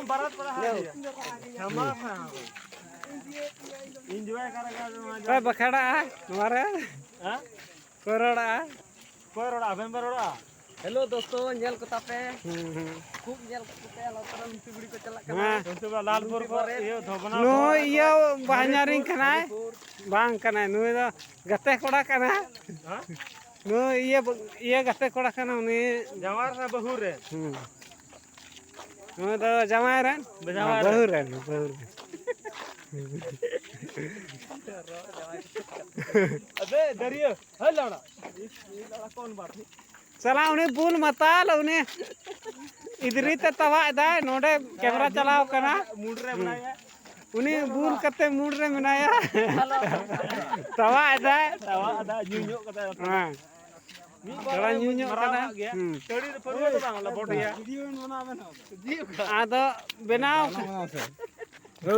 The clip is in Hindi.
barat pada hari ya. Sama kan. Enjoy kara Kau bakada हमारे Hah? कोरोड़ा Koi roda, aben roda. Hello दोस्तों nyel ko tape खूब nyel ko tape ala taran tiburi ko chalak kana Tentu lalpur ko iyo dhobana. नु ये बाहर कना बांग कना नु तो गते कोड़ा कना Hah? नु ये गते कोड़ा कना उन्हें Jamar na bahur re. नु तो जमाय रन Jawar. बहुर रन अबे दरियो है लड़ा ये लड़ा कौन बात है चला उन्हें बुल मताल उन्हें इधरी ते तवा दाय नोडे कैमरा चलाओ कना मूड रे बनाया उन्हें बुल कते मूड रे मनाया तवा दाय tawa ada nyunyo kata हां थोड़ा न्यून्यो कना तड़ी परवा तो बांग ला बोटिया वीडियो बनावे ना आदो बनाओ हो